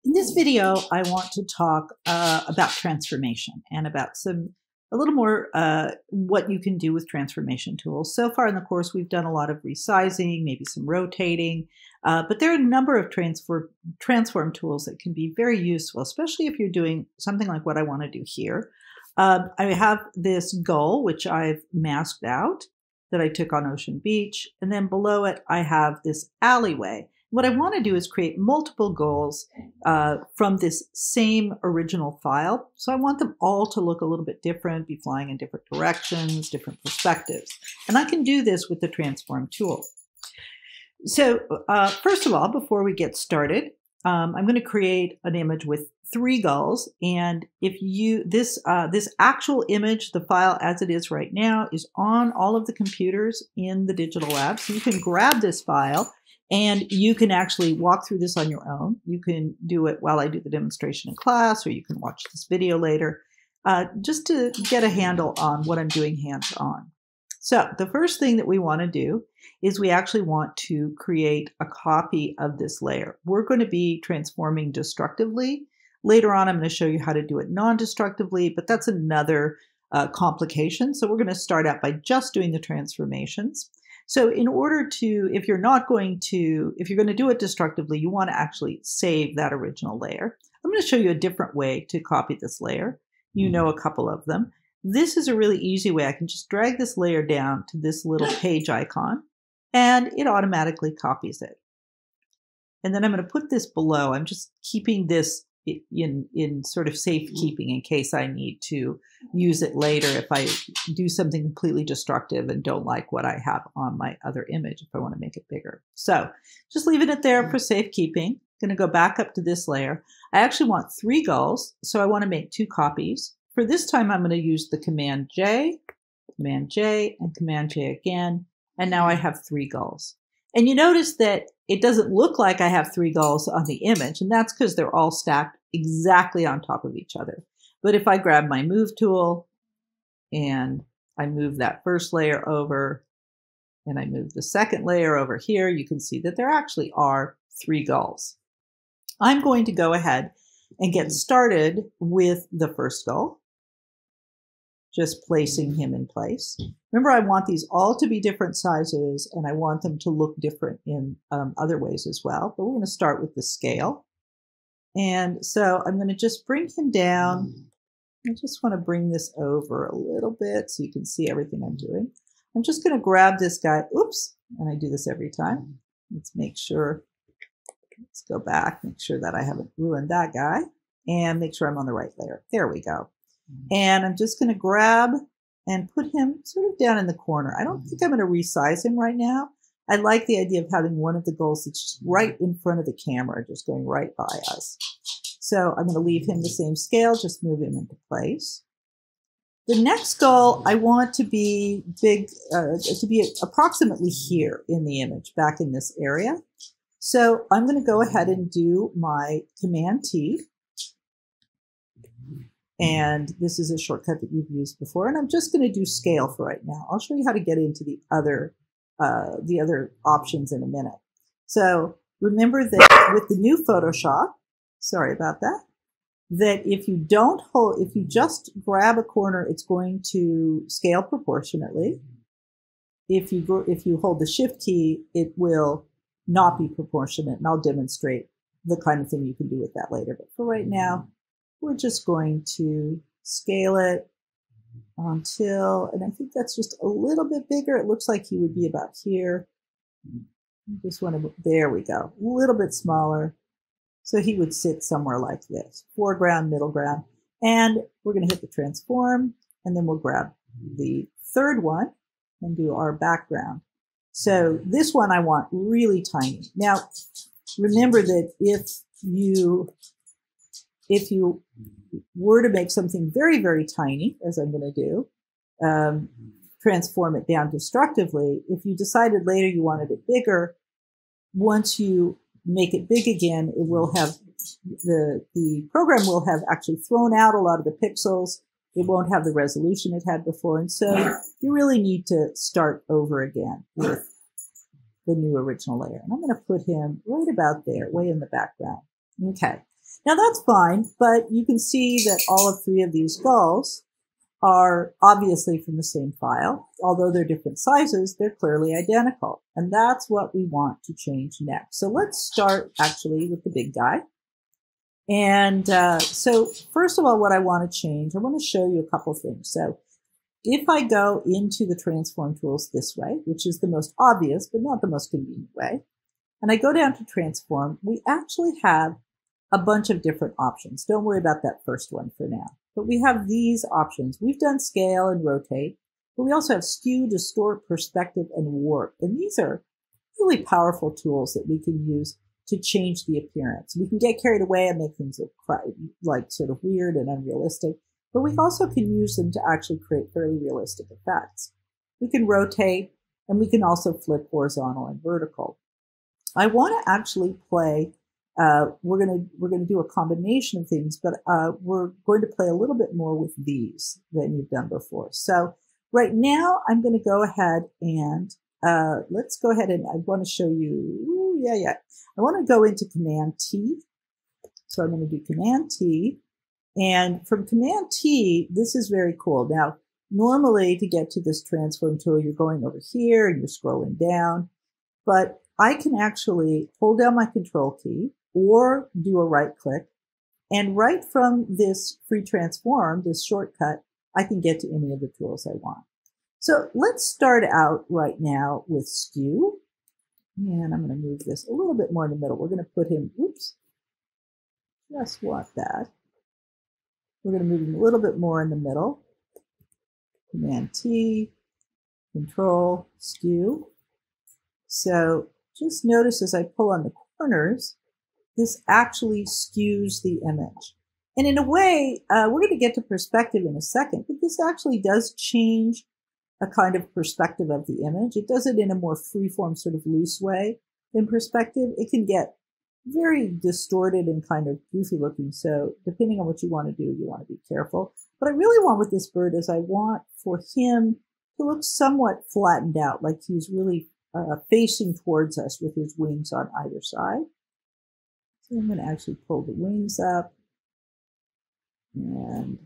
In this video, I want to talk about transformation and about a little more what you can do with transformation tools. So far in the course, we've done a lot of resizing, maybe some rotating, but there are a number of transform tools that can be very useful, especially if you're doing something like what I want to do here. I have this gull, which I've masked out, that I took on Ocean Beach, and then below it, I have this alleyway. What I want to do is create multiple goals from this same original file. So I want them all to look a little bit different, be flying in different directions, different perspectives. And I can do this with the transform tool. So first of all, before we get started, I'm going to create an image with 3 gulls. And if this actual image, the file as it is right now, is on all of the computers in the digital lab. So you can grab this file and you can actually walk through this on your own. You can do it while I do the demonstration in class, or you can watch this video later, just to get a handle on what I'm doing hands-on. So the first thing that we want to do is we actually want to create a copy of this layer. We're going to be transforming destructively. Later on, I'm going to show you how to do it non-destructively, but that's another complication. So we're going to start out by just doing the transformations. So in order to, if you're going to do it destructively, you want to actually save that original layer. I'm going to show you a different way to copy this layer. You know a couple of them. This is a really easy way. I can just drag this layer down to this little page icon, and it automatically copies it. And then I'm going to put this below. I'm just keeping this in sort of safekeeping in case I need to use it later if I do something completely destructive and don't like what I have on my other image, if I want to make it bigger. So just leaving it there for safekeeping. Going to go back up to this layer. I actually want 3 gulls, so I want to make 2 copies. For this time, I'm going to use the Command J, and Command J again, and now I have 3 gulls. And you notice that it doesn't look like I have 3 gulls on the image, and that's because they're all stacked exactly on top of each other. But if I grab my Move tool and I move that first layer over and I move the second layer over here, you can see that there actually are 3 gulls. I'm going to go ahead and get started with the first gull, just placing him in place. Remember, I want these all to be different sizes, and I want them to look different in other ways as well. But we're going to start with the scale. And so I'm going to just bring him down. I just want to bring this over a little bit so you can see everything I'm doing. I'm just going to grab this guy. Oops. And I do this every time. Let's make sure. Let's go back, make sure that I haven't ruined that guy, and make sure I'm on the right layer. There we go. And I'm just going to grab and put him sort of down in the corner. I don't think I'm going to resize him right now. I like the idea of having one of the gulls that's just right in front of the camera, just going right by us. So I'm going to leave him the same scale, just move him into place. The next gull I want to be big, to be approximately here in the image, back in this area. So I'm going to go ahead and do my Command T. And this is a shortcut that you've used before. And I'm just going to do scale for right now. I'll show you how to get into the other options in a minute. So remember that with the new Photoshop, sorry about that, that if you just grab a corner, it's going to scale proportionately. If you hold the Shift key, it will not be proportionate, and I'll demonstrate the kind of thing you can do with that later. But for right now, we're just going to scale it until, and I think that's just a little bit bigger. It looks like he would be about here. Just want to, there we go, a little bit smaller. So he would sit somewhere like this, foreground, middle ground. And we're going to hit the transform, and then we'll grab the third one and do our background. So this one I want really tiny. Now, remember that if you were to make something very, very tiny, as I'm going to do, transform it down destructively, if you decided later you wanted it bigger, once you make it big again, it will have, the program will have actually thrown out a lot of the pixels. It won't have the resolution it had before. And so you really need to start over again with the new original layer. And I'm going to put him right about there, way in the background. Okay. Now that's fine, but you can see that all of three of these gulls are obviously from the same file. Although they're different sizes, they're clearly identical. And that's what we want to change next. So let's start actually with the big guy. And so first of all, what I want to change, I want to show you a couple things. So if I go into the transform tools this way, which is the most obvious, but not the most convenient way, and I go down to transform, we actually have a bunch of different options. Don't worry about that first one for now. But we have these options. We've done scale and rotate, but we also have skew, distort, perspective, and warp. And these are really powerful tools that we can use to change the appearance. We can get carried away and make things look like sort of weird and unrealistic, but we also can use them to actually create fairly realistic effects. We can rotate, and we can also flip horizontal and vertical. I want to actually play we're going to do a combination of things, but we're going to play a little bit more with these than you've done before. So right now I'm going to go ahead and let's go ahead and I want to show you, I want to go into Command T. So I'm going to do Command T, and from Command T, this is very cool. Now, normally to get to this transform tool, you're going over here and you're scrolling down, but I can actually hold down my control key or do a right click, and right from this free transform, this shortcut, I can get to any of the tools I want. So let's start out right now with Skew. And I'm going to move this a little bit more in the middle. We're going to put him, just want that. We're going to move him a little bit more in the middle. Command T, Control, Skew. So just notice as I pull on the corners, this actually skews the image. And in a way, we're going to get to perspective in a second, but this actually does change a kind of perspective of the image. It does it in a more freeform, sort of loose way than perspective. It can get very distorted and kind of goofy looking. So depending on what you want to do, you want to be careful. What I really want with this bird is I want for him to look somewhat flattened out, like he's really facing towards us with his wings on either side. So I'm going to actually pull the wings up and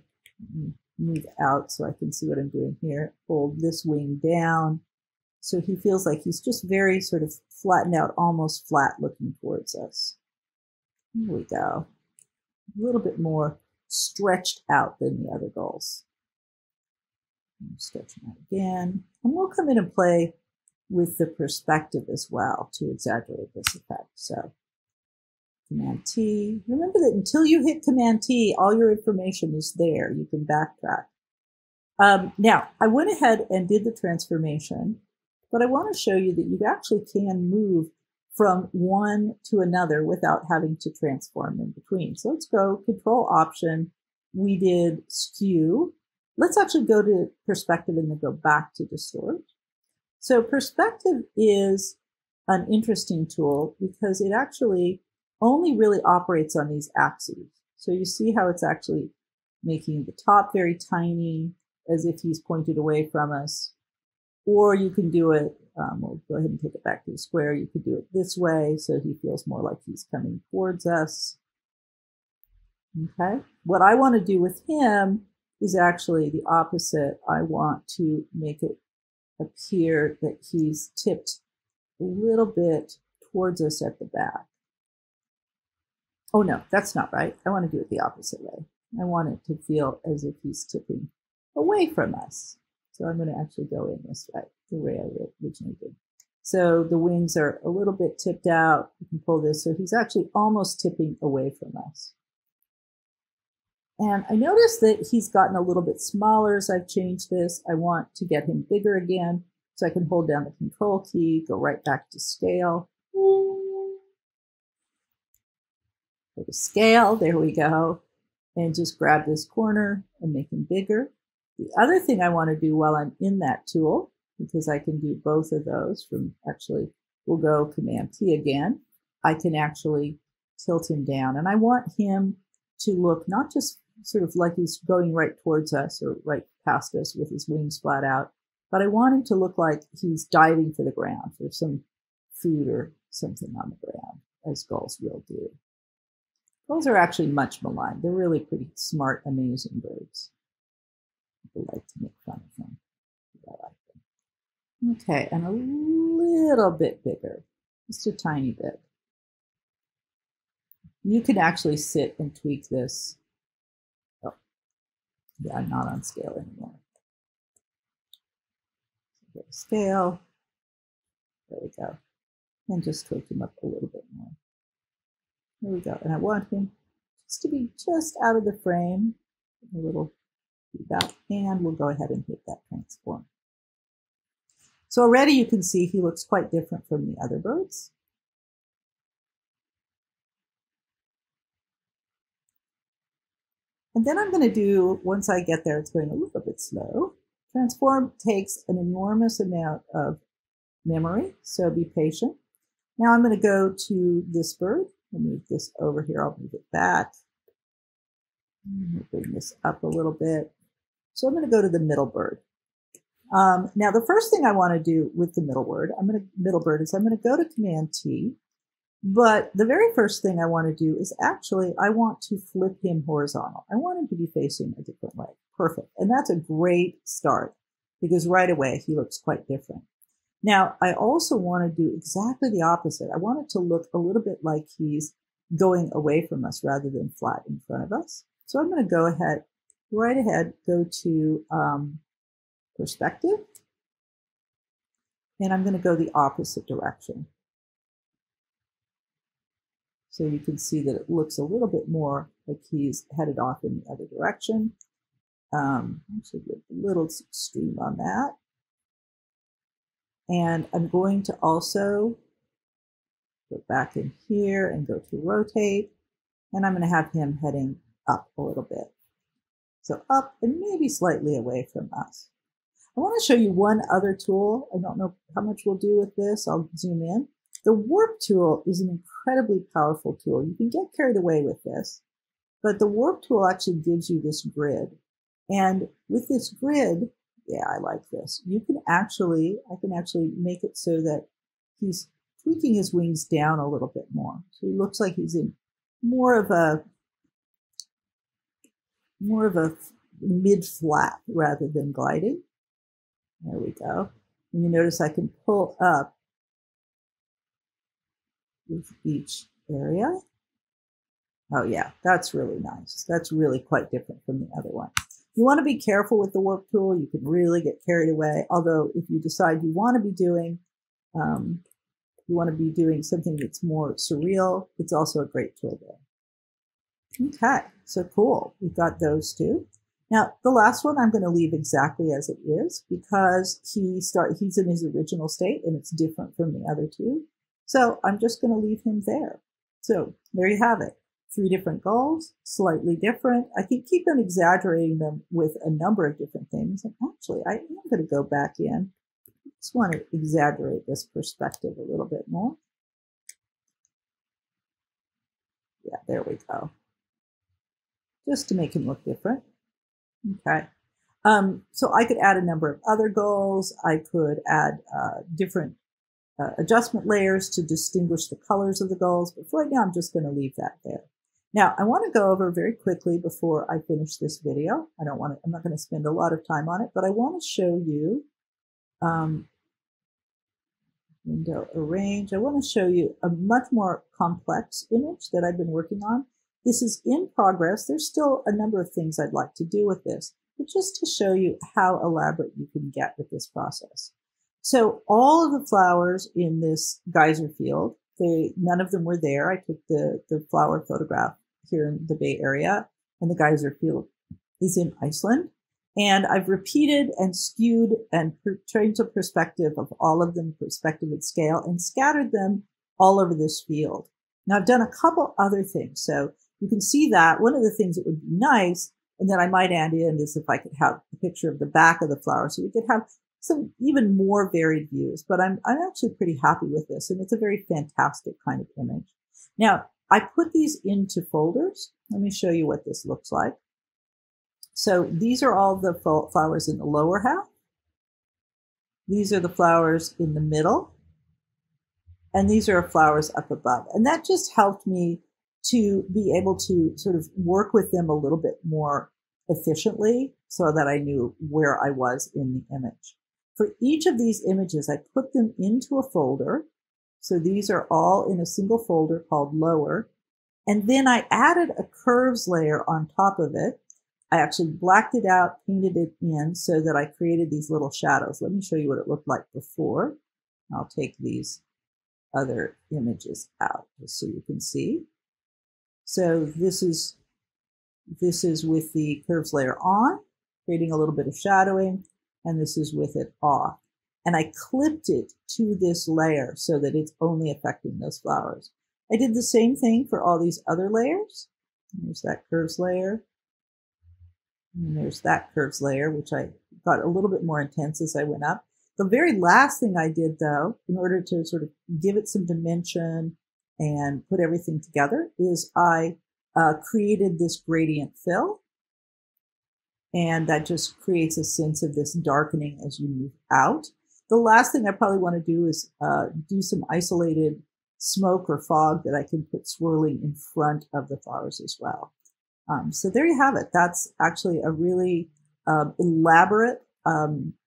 move out so I can see what I'm doing here. Pull this wing down so he feels like he's just very sort of flattened out, almost flat looking towards us. Here we go. A little bit more stretched out than the other gulls. Stretch them out again. And we'll come in and play with the perspective as well to exaggerate this effect. So Command T. Remember that until you hit Command T, all your information is there. You can backtrack. Now, I went ahead and did the transformation, but I want to show you that you actually can move from one to another without having to transform in between. So let's go Control Option. We did Skew. Let's actually go to Perspective and then go back to Distort. So Perspective is an interesting tool because it actually only really operates on these axes. So you see how it's actually making the top very tiny as if he's pointed away from us. Or you can do it, we'll go ahead and take it back to the square. You could do it this way so he feels more like he's coming towards us. Okay. What I want to do with him is actually the opposite. I want to make it appear that he's tipped a little bit towards us at the back. Oh no, that's not right. I want to do it the opposite way. I want it to feel as if he's tipping away from us. So I'm going to actually go in this way, the way I originally did. So the wings are a little bit tipped out. You can pull this. So he's actually almost tipping away from us. And I noticed that he's gotten a little bit smaller as I've changed this. I want to get him bigger again. So I can hold down the Control key, go right back to Scale. Go to Scale, there we go. And just grab this corner and make him bigger. The other thing I want to do while I'm in that tool, because I can do both of those from actually, we'll go Command T again. I can actually tilt him down. And I want him to look not just sort of like he's going right towards us or right past us with his wings flat out, but I want him to look like he's diving for the ground, for some food or something on the ground, as gulls will do. Those are actually much maligned. They're really pretty smart, amazing birds. People like to make fun of them. I like them. Okay, and a little bit bigger, just a tiny bit. You can actually sit and tweak this. Oh, yeah, I'm not on scale anymore. Go to scale. There we go. And just tweak him up a little bit more. There we go. And I want him just to be just out of the frame. A little feedback. And we'll go ahead and hit that transform. So already you can see he looks quite different from the other birds. And then I'm going to do, once I get there, it's going a little bit slow. Transform takes an enormous amount of memory, so be patient. Now I'm going to go to this bird. I'll move this over here. I'll move it back. Bring this up a little bit. So I'm going to go to the middle bird. Now the first thing I want to do with the middle bird, I'm going to go to Command T. But the very first thing I want to do is actually, I want to flip him horizontal. I want him to be facing a different way. Perfect. And that's a great start because right away he looks quite different. Now, I also want to do exactly the opposite. I want it to look a little bit like he's going away from us rather than flat in front of us. So I'm going to go ahead, right ahead, go to perspective. And I'm going to go the opposite direction. So you can see that it looks a little bit more like he's headed off in the other direction. Actually, a little extreme on that. And I'm going to also go back in here and go to rotate. And I'm going to have him heading up a little bit. So up and maybe slightly away from us. I want to show you one other tool. I don't know how much we'll do with this. I'll zoom in. The warp tool is an incredibly powerful tool. You can get carried away with this, but the warp tool actually gives you this grid. And with this grid, yeah, I like this. I can actually make it so that he's tweaking his wings down a little bit more. So he looks like he's in more of a mid-flat rather than gliding. There we go. And you notice I can pull up with each area. Oh yeah, that's really nice. That's really quite different from the other one. You want to be careful with the warp tool. You can really get carried away. Although if you decide you want to be doing something that's more surreal, it's also a great tool there. Okay, so cool. We've got those two. Now the last one I'm going to leave exactly as it is because he's in his original state and it's different from the other two. So I'm just going to leave him there. So there you have it. 3 different gulls, slightly different. I can keep on exaggerating them with a number of different things. And actually, I am going to go back in. I just want to exaggerate this perspective a little bit more. Yeah, there we go. Just to make him look different. Okay. So I could add a number of other gulls. I could add different adjustment layers to distinguish the colors of the gulls, but for right now I'm just going to leave that there. Now I want to go over very quickly before I finish this video. I'm not going to spend a lot of time on it, but I want to show you window arrange. I want to show you a much more complex image that I've been working on. This is in progress. There's still a number of things I'd like to do with this, but just to show you how elaborate you can get with this process. So all of the flowers in this geyser field, none of them were there. I took the flower photograph here in the Bay Area, and the geyser field is in Iceland. And I've repeated and skewed and changed the perspective of all of them, perspective and scale, and scattered them all over this field. Now I've done a couple other things. So you can see that one of the things that would be nice, and then I might add in is if I could have a picture of the back of the flower, so we could have some even more varied views, but I'm actually pretty happy with this, and it's a very fantastic kind of image. Now, I put these into folders. Let me show you what this looks like. So these are all the flowers in the lower half. These are the flowers in the middle, and these are flowers up above. And that just helped me to be able to sort of work with them a little bit more efficiently so that I knew where I was in the image. For each of these images, I put them into a folder. So these are all in a single folder called Lower. And then I added a curves layer on top of it. I actually blacked it out, painted it in so that I created these little shadows. Let me show you what it looked like before. I'll take these other images out just so you can see. So this is with the curves layer on, creating a little bit of shadowing, and this is with it off. And I clipped it to this layer so that it's only affecting those flowers. I did the same thing for all these other layers. There's that curves layer. And there's that curves layer, which I got a little bit more intense as I went up. The very last thing I did, though, in order to sort of give it some dimension and put everything together, is I created this gradient fill. And that just creates a sense of this darkening as you move out. The last thing I probably want to do is do some isolated smoke or fog that I can put swirling in front of the flowers as well. So there you have it. That's actually a really elaborate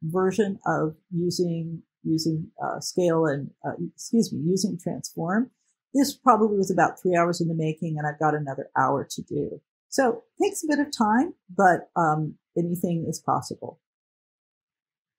version of using scale and using transform. This probably was about 3 hours in the making, and I've got another hour to do. So it takes a bit of time, but anything is possible.